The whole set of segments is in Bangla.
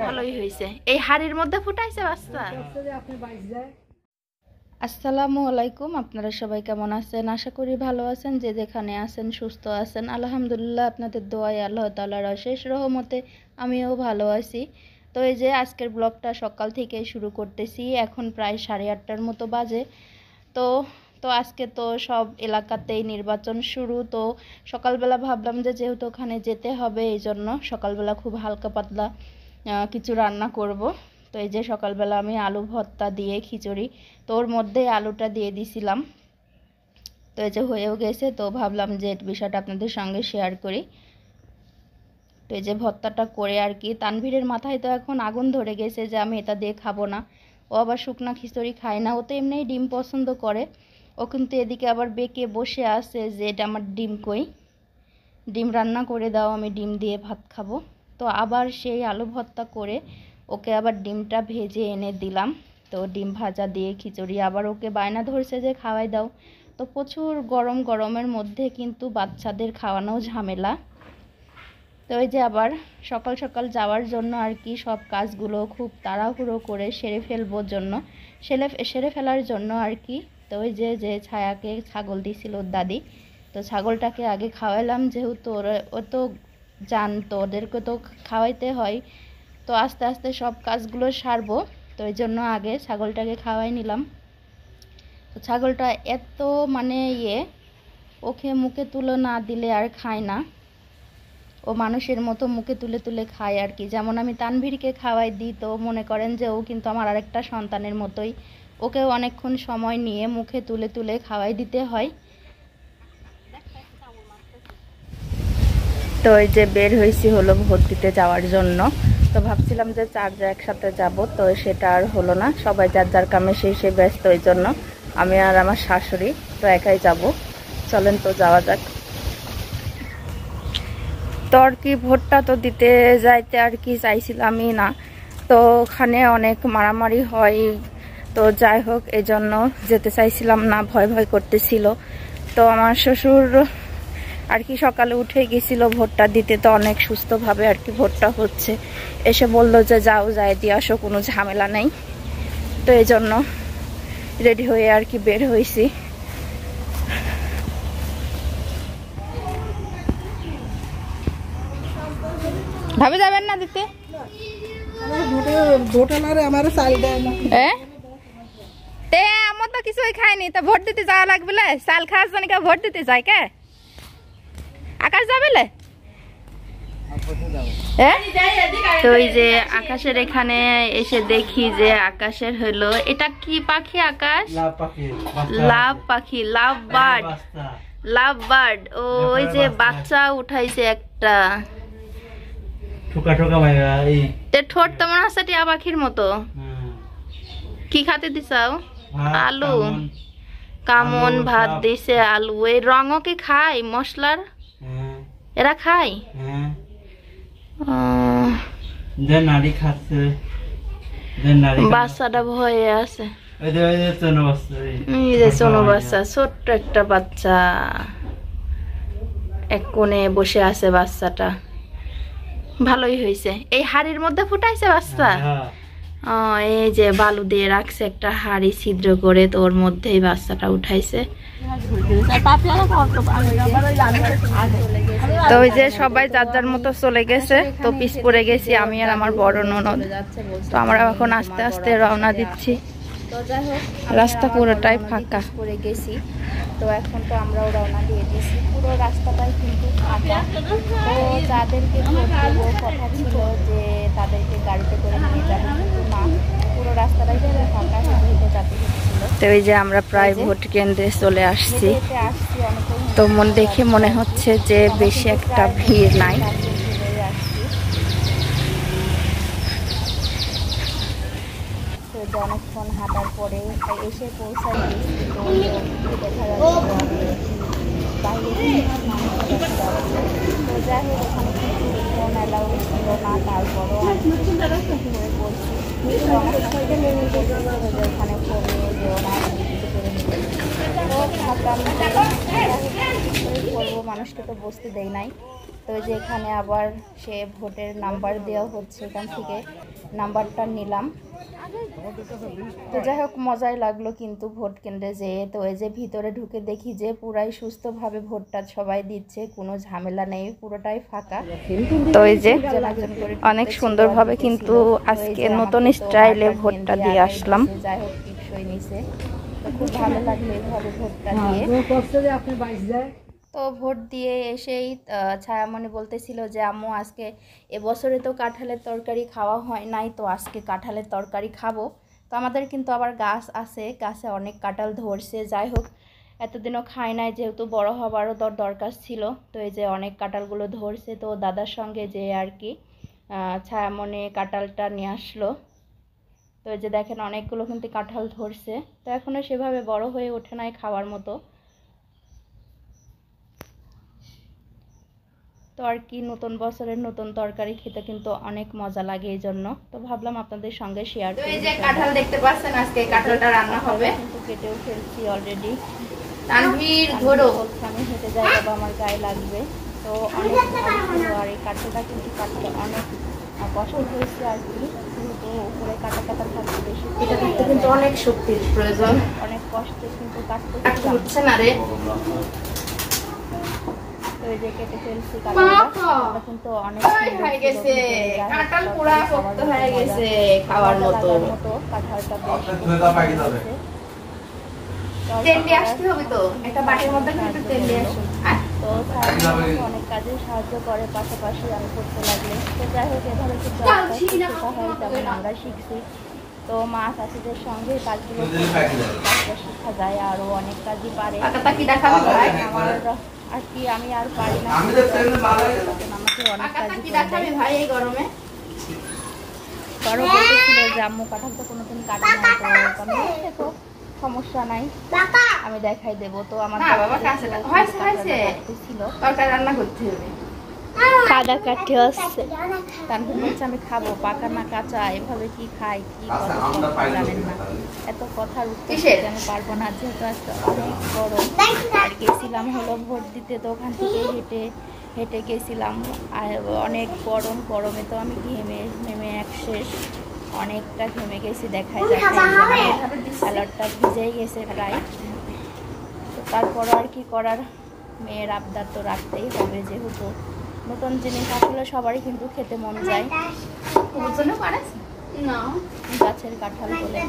ভালোই হয়েছে। এই হাড়ির মধ্যে ফুটাইছে বাচ্চা। আসসালামু আলাইকুম, আপনারা সবাই কেমন আছেন? আশা করি ভালো আছেন। যে যেখানে আছেন সুস্থ আছেন, আলহামদুলিল্লাহ। আপনাদের দোয়ায় আল্লাহ তাআলার অশেষ রহমতে আমিও ভালো আছি। তো এই যে আজকের ব্লগটা সকাল থেকে শুরু করতেছি। এখন প্রায় 8:30টার মতো বাজে। তো তো আজকে তো সব এলাকাতেই নির্বাচন শুরু। তো সকালবেলা ভাবলাম যে যেহেতু ওখানে যেতে হবে, এই জন্য সকালবেলা খুব হালকা পাতলা কিছু রান্না করব। তো এই যে সকালবেলা আমি আলু ভর্তা দিয়ে খিচুড়ি, তো ওর মধ্যেই আলুটা দিয়ে দিছিলাম। তো এই যে হয়েও গেছে। তো ভাবলাম যে বিষয়টা আপনাদের সঙ্গে শেয়ার করি। তো এই যে ভর্তাটা করে আর কি, তানভীরের মাথায় তো এখন আগুন ধরে গেছে যে আমি এটা দিয়ে খাবো না। ও আবার শুকনা খিচুড়ি খায় না, ও তো এমনিই ডিম পছন্দ করে। ও কিন্তু এদিকে আবার বেঁকে বসে আছে যে এটা আমার ডিম কই, ডিম রান্না করে দাও, আমি ডিম দিয়ে ভাত খাবো। তো আবার সেই আলু ভর্তা করে ওকে আবার ডিমটা ভেজে এনে দিলাম। তো ডিম ভাজা দিয়ে খিচুড়ি, আবার ওকে বায়না ধরছে যে খাওয়াই দাও। তো প্রচুর গরমের মধ্যে কিন্তু বাচ্চাদের খাওয়ানো ঝামেলা। তো ওই যে আবার সকাল সকাল যাওয়ার জন্য আর কি সব কাজগুলো খুব তাড়াহুড়ো করে সেরে ফেলার জন্য আর কি। তো ওই যে ছায়াকে ছাগল দিছিল দাদি, তো ছাগলটাকে আগে খাওয়ালাম, যেহেতু ও তো জানতো ওদেরকে তো খাওয়াইতে হয়। তো আস্তে আস্তে সব কাজগুলো সারবো, তো এই জন্য আগে ছাগলটাকে খাওয়াই নিলাম। তো ছাগলটা এত মানে ওকে মুখে তুলে না দিলে আর খায় না। ও মানুষের মতো মুখে তুলে তুলে খায় আর কি। যেমন আমি তানভীরকে খাওয়াই দিই, তো মনে করেন যে ও কিন্তু আমার আরেকটা সন্তানের মতোই। ওকেও অনেকক্ষণ সময় নিয়ে মুখে তুলে তুলে খাওয়াই দিতে হয়। তো এই যে বের হয়েছি হলো ভোট দিতে যাওয়ার জন্য। তো ভাবছিলাম যে চারজন একসাথে যাব, তো সেটা আর হলো না। সবাই যার যার কামে সে ব্যস্ত, ওই জন্য আমি আর আমার শাশুড়ি তো একাই যাব। চলেন তো যাওয়া যাক। তো আর কি ভোটটা তো দিতে যাইতে আর কি চাইছিলামই না, তো ওখানে অনেক মারামারি হয়। তো যাই হোক, এই জন্য যেতে চাইছিলাম না, ভয় ভয় করতেছিল। তো আমার শ্বশুর আর কি সকালে উঠে গেছিল ভোটটা দিতে, তো অনেক সুস্থভাবে আর কি ভোটটা হচ্ছে। এসে বললো যে যাও, যাই দিয়ে আসো, কোনো ঝামেলা নেই। তো এই জন্য রেডি হয়ে আর কি বের হয়েছি। ভাবে যাবেন না দিতে? আমার তো কিছুই খাইনি, তো ভোট দিতে যাওয়া লাগবে। চাল খাওয়ার জন্য ভোট দিতে যায় কে? আকাশ যাবে? তো ওই যে আকাশের এখানে এসে দেখি যে আকাশের হলো, এটা কি পাখি? আকাশ লাভ পাখি, লাভ বার্ড। ওই যে বাচ্চা উঠাইছে একটা। ঠোঁট তো মনে হচ্ছে টিয়া পাখির মতো। কি খাতে দিছাও? আলু কামন ভাত দিছে, আলু। এই রঙও কি খায় মশলার? এরা খায়? বাচ্চাটা ভয়ে আছে। চনো বাচ্চা, ছোট্ট একটা বাচ্চা এক কোণে বসে আছে বাচ্চাটা। ভালোই হয়েছে, এই হাড়ির মধ্যে ফুটাইছে বাচ্চা। এই যে বালু দিয়ে রাখছে একটা হাড়ি ছিদ্র করে, তো ওর মধ্যেই বাচ্চাটা উঠাইছে। তো ওই যে সবাই যার যার মতো চলে গেছে, তো পিছ পড়ে গেছি আমি আর আমার বড় ননদ। তো আমরা এখন আস্তে আস্তে রওনা দিচ্ছি। তো যাই হোক, রাস্তা পুরোটাই ফাঁকা পড়ে গেছি। তো এখন তো আমরাও রওনা দিয়ে দিয়েছি। পুরো রাস্তাটাই কিন্তু ফাঁকা। তো যাদেরকে ভোট দেবো কথা ছিল যে তাদেরকে গাড়িতে করে নিয়ে যাবে, কিন্তু না, পুরো রাস্তাটাই কিন্তু ফাঁকা, হেঁটে যেতে হচ্ছিল। তো এই যে আমরা প্রায় ভোট কেন্দ্রে চলে আসছি। তো দেখে মনে হচ্ছে যে বেশি একটা ভিড় নাই। অনেকক্ষণ হাঁটার পরে এসে পৌঁছাই গেছি। তো দেখা যাচ্ছে বাইরে তো যাই হোক, ওখানে কিছু ফোন অ্যালাউ ছিল না, তারপরও করে বলছি ওখানে ফোন নিয়ে যেও না, কিছু করে নিয়ে। তো ভাবলাম করবো মানুষকে তো বসতে দেয় নাই। তো যে এখানে আবার সে ভোটের নাম্বার দেওয়া হচ্ছে, এখান থেকে নাম্বারটা নিলাম। তো যাই হোক মজাই লাগলো কিন্তু ভোট কেন্দ্রে যেয়ে। তো এই যে ভিতরে ঢুকে দেখি যে পুরাই সুস্থভাবে ভোটটা সবাই দিচ্ছে, কোনো ঝামেলা নেই, পুরোটাই ফাঁকা। তো এই যে অনেক সুন্দরভাবে কিন্তু আজকে নতুন স্টাইলে ভোটটা দিয়ে আসলাম। যাই হোক টিপসই নিছে, তো খুব ভালো লাগলো এইভাবে ভোটটা দিয়ে। তো ভোট দিয়ে এসেই ছায়ামণি বলতেছিল যে আম্মু আজকে এবছরে তো কাঁঠালের তরকারি খাওয়া হয় নাই, তো আজকে কাঁঠালের তরকারি খাবো। তো আমাদের কিন্তু আবার গাছ আছে, গাছে অনেক কাঁঠাল ধরছে। যাই হোক এতদিনও খাই নাই, যেহেতু বড় হবারও দরকার ছিল। তো এই যে অনেক কাঁঠালগুলো ধরছে, তো দাদার সঙ্গে যে আর কি ছায়ামণি কাঁঠালটা নিয়ে আসলো। তো এই যে দেখেন অনেকগুলো কিন্তু কাঁঠাল ধরছে, তো এখনও সেভাবে বড় হয়ে ওঠে নাই খাওয়ার মতো। তো আর কি নতুন বছরের নতুন তরকারি খেতে কিন্তু অনেক মজা লাগে, এই জন্য তো ভাবলাম আপনাদের সঙ্গে শেয়ার করি। এই যে কাঁঠাল দেখতে পাচ্ছেন, আজকে কাঁঠালটা রান্না হবে, কিন্তু কেটেও ফেলছি অলরেডি। তানভীর ধরো, আমি হেঁটে যাই বাবা, আমার গায়ে লাগবে। তো অনেক ভালো, আর এই কাঁঠালটা কিন্তু কাটতে অনেক কষ্ট হয়েছে আর কি, যেহেতু উপরে কাটা কাটা থাকতে বেশি, এটা দেখতে কিন্তু অনেক শক্তির প্রয়োজন, অনেক কষ্টে কিন্তু কাটতে হচ্ছে না রে। কেটে ফেলছি কাঁঠালটা, কিন্তু অনেক হয়ে গেছে, কাঁঠাল পুরা শক্ত হয়ে গেছে খাওয়ার মতো। কাঁঠালটা তেল দিয়ে আসতে হবে, তো একটা বাটির মধ্যে একটু তেল দিয়ে আসুন। তো অনেক কাজে সাহায্য করে, পাশাপাশি আমি করতে লাগলে। তো যাই হোক এভাবে কিন্তু তেমন আমরা শিখছি। তো মা চাষিদের সঙ্গে কাজগুলো শেখা যায়, আরো অনেক কাজই পারে আমার আর কি, আমি আর পারি না, আমাকে অনেক কাজই করে ভাই। এই গরমে বলতেছিল যে আম্মু কাঁঠাল তো কোনোদিন কাটে না, তো আমি দেখো সমস্যা নাই, আমি দেখাই দেবো। তো আমার ছিল তরকারি রান্না করতে হবে, কাদা কাটতে আসছে, তারপর বলছে আমি খাবো পাকা না কাঁচা, এভাবে কি খাই কি জানেন না, এত কথার উত্তর আমি পারবো না, যেহেতু আজকে অনেক গরম। আর গেছিলাম হলো ভোট দিতে, তো ওখান থেকে হেঁটে হেঁটে গেছিলাম, আর অনেক গরমে তো আমি ঘেমে এক শেষ, অনেকটা ঘেমে গেছি, দেখাই কালারটা ভিজেই গেছে প্রায়। তো তারপরও আর কি করার, মেয়ের আবদার তো রাখতেই হবে, যেহেতু নতুন জিনিস আসলে সবারই কিন্তু খেতে মন যায়। গাছের কাঁঠাল বলে,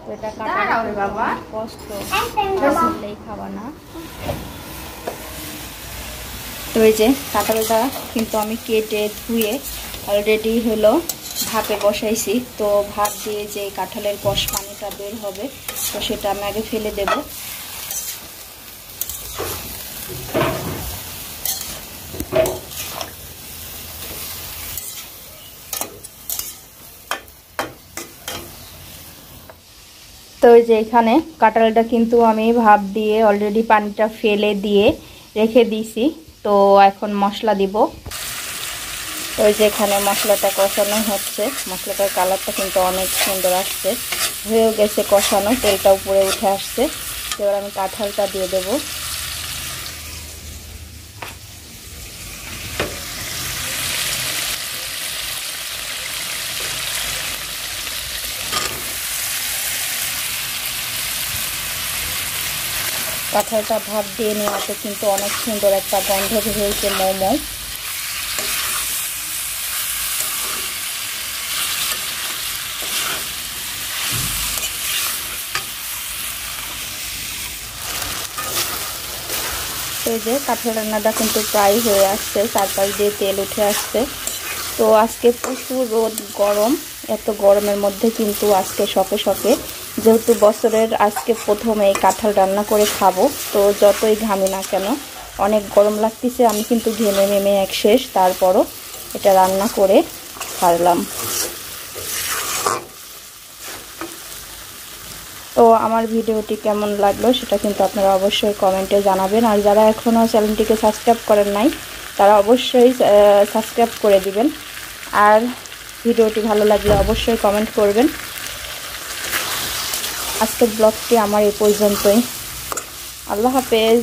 তো এটা কাটা বাবা কষ্ট, বললেই খাওয়া না। তো এই যে কাঁঠালটা কিন্তু আমি কেটে ধুয়ে অলরেডি হলো ভাপে বসাইছি। তো ভাপ দিয়ে যে কাঁঠালের কষ পানিটা বের হবে, তো সেটা আমি আগে ফেলে দেব। তো এই যে এখানে কাঁঠালটা কিন্তু আমি ভাপ দিয়ে অলরেডি পানিটা ফেলে দিয়ে রেখে দিয়েছি। তো এখন মশলা দিব। তো এই যে এখানে মশলাটা কষানো হচ্ছে, মশলাটার কালারটা কিন্তু অনেক সুন্দর আসছে, হয়েও গেছে কষানো, তেলটা উপরে উঠে আসছে। এবার আমি কাঁঠালটা দিয়ে দেব। কাঁঠালটা ভাপ দিয়ে নেওয়াতে কিন্তু অনেক সুন্দর একটা গন্ধ বের হয়েছে, মৌ। এই যে কাঁঠাল রান্নাটা কিন্তু প্রায় হয়ে আসছে, চারপাশ দিয়ে তেল উঠে আসছে। তো আজকে প্রচুর রোদ গরম, এত গরমের মধ্যে কিন্তু আজকে শখে যেহেতু বছরের আজকে প্রথম এই কাঁঠাল রান্না করে খাবো, তো যতই ঘামি না কেন অনেক গরম লাগতেছে, আমি কিন্তু ঘেমে এক শেষ, তারপরও এটা রান্না করে ছাড়লাম। তো আমার ভিডিওটি কেমন লাগলো সেটা কিন্তু আপনারা অবশ্যই কমেন্টে জানাবেন, আর যারা এখনও চ্যানেলটিকে সাবস্ক্রাইব করেন নাই তারা অবশ্যই সাবস্ক্রাইব করে দিবেন, আর ভিডিওটি ভালো লাগলে অবশ্যই কমেন্ট করবেন। আজকের ব্লগটি আমার এই পর্যন্তই, আল্লাহ হাফেজ।